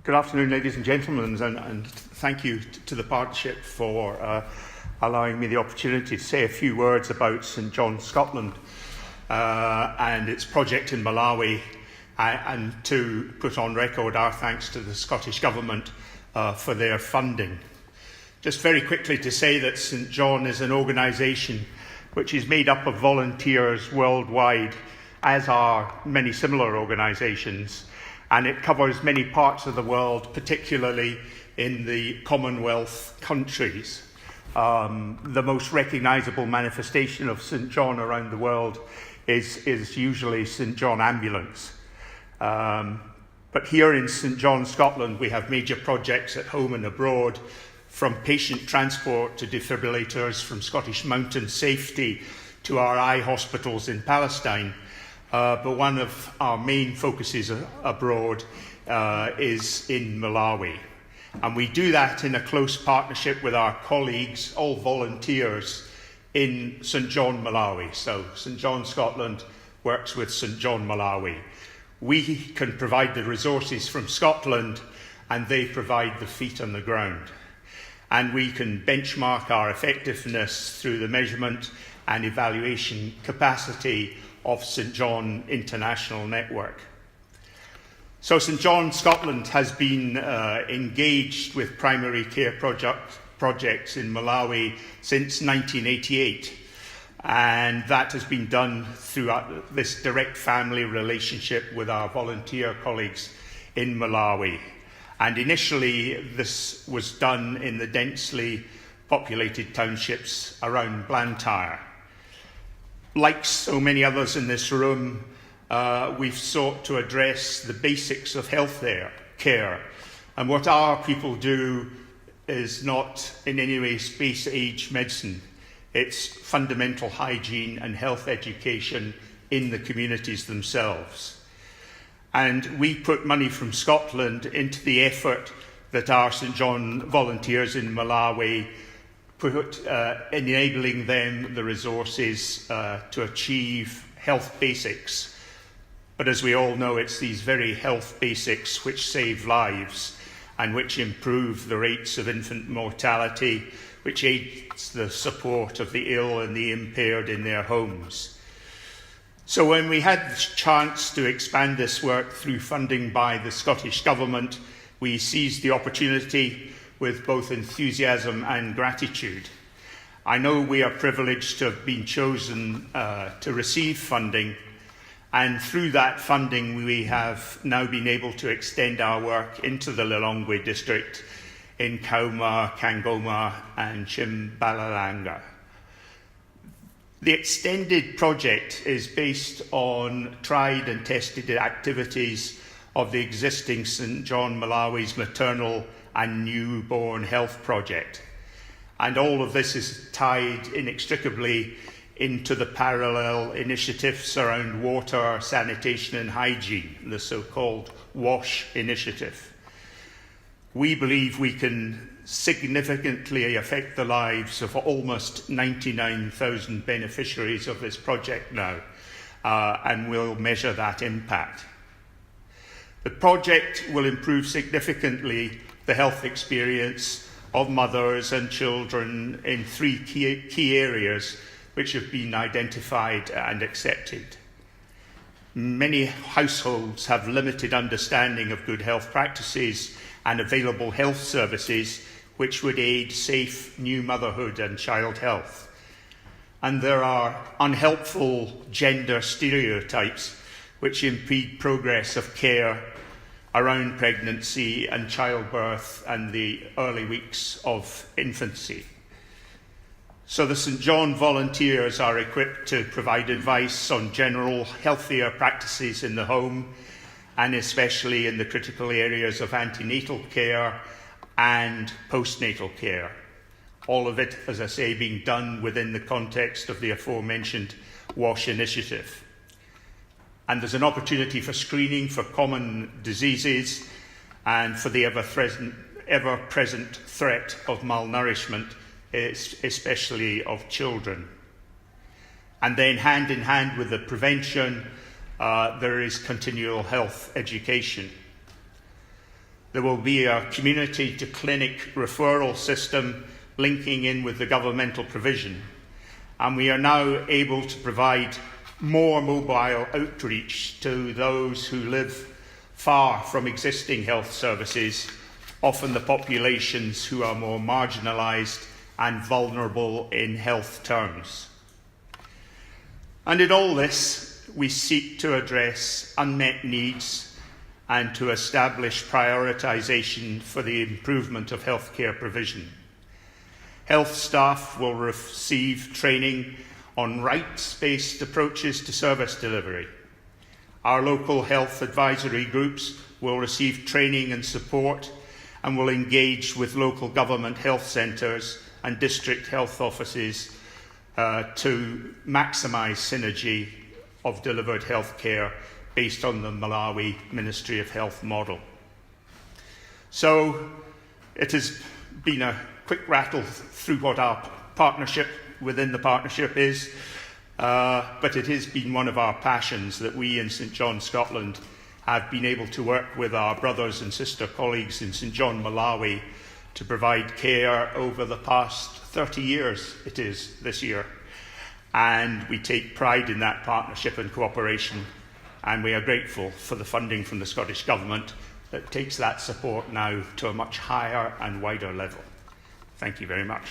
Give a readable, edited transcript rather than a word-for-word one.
Good afternoon, ladies and gentlemen, and thank you to the Partnership for allowing me the opportunity to say a few words about St John Scotland and its project in Malawi, and to put on record our thanks to the Scottish Government for their funding. Just very quickly to say that St John is an organisation which is made up of volunteers worldwide, as are many similar organisations, and it covers many parts of the world, particularly in the Commonwealth countries. The most recognisable manifestation of St John around the world is usually St John Ambulance. But here in St John, Scotland, we have major projects at home and abroad, from patient transport to defibrillators, from Scottish mountain safety to our eye hospitals in Palestine. But one of our main focuses abroad is in Malawi. And we do that in a close partnership with our colleagues, all volunteers in St John, Malawi. So St John, Scotland works with St John, Malawi. We can provide the resources from Scotland, and they provide the feet on the ground. And we can benchmark our effectiveness through the measurement and evaluation capacity of St John International Network. So St John Scotland has been engaged with primary care projects in Malawi since 1988, and that has been done through this direct family relationship with our volunteer colleagues in Malawi. And initially this was done in the densely populated townships around Blantyre. Like so many others in this room, we've sought to address the basics of health care. And what our people do is not in any way space-age medicine. It's fundamental hygiene and health education in the communities themselves. And we put money from Scotland into the effort that our St John volunteers in Malawi put, enabling them the resources to achieve health basics. But as we all know, it's these very health basics which save lives and which improve the rates of infant mortality, which aids the support of the ill and the impaired in their homes. So when we had the chance to expand this work through funding by the Scottish Government, we seized the opportunity with both enthusiasm and gratitude. I know we are privileged to have been chosen to receive funding, and through that funding we have now been able to extend our work into the Lilongwe district in Kauma, Kangoma and Chimbalalanga. The extended project is based on tried and tested activities of the existing St John Malawi's maternal and newborn health project. And all of this is tied inextricably into the parallel initiatives around water, sanitation and hygiene, the so-called WASH initiative. We believe we can significantly affect the lives of almost 99,000 beneficiaries of this project now, and we'll measure that impact. The project will improve significantly the health experience of mothers and children in three key areas which have been identified and accepted. Many households have limited understanding of good health practices and available health services which would aid safe new motherhood and child health. And there are unhelpful gender stereotypes which impede progress of care around pregnancy and childbirth and the early weeks of infancy. So the St John volunteers are equipped to provide advice on general healthier practices in the home, and especially in the critical areas of antenatal care and postnatal care. All of it, as I say, being done within the context of the aforementioned WASH initiative. And there's an opportunity for screening for common diseases and for the ever-present threat of malnourishment, especially of children. And then hand in hand with the prevention, there is continual health education. There will be a community to clinic referral system linking in with the governmental provision. And we are now able to provide more mobile outreach to those who live far from existing health services, often the populations who are more marginalised and vulnerable in health terms. And in all this, we seek to address unmet needs and to establish prioritisation for the improvement of healthcare provision. Health staff will receive training on rights-based approaches to service delivery. Our local health advisory groups will receive training and support and will engage with local government health centres and district health offices to maximise synergy of delivered healthcare based on the Malawi Ministry of Health model. So it has been a quick rattle through what our partnership within the partnership is, but it has been one of our passions that we in St John, Scotland, have been able to work with our brothers and sister colleagues in St John, Malawi, to provide care over the past 30 years, it is this year. And we take pride in that partnership and cooperation, and we are grateful for the funding from the Scottish Government that takes that support now to a much higher and wider level. Thank you very much.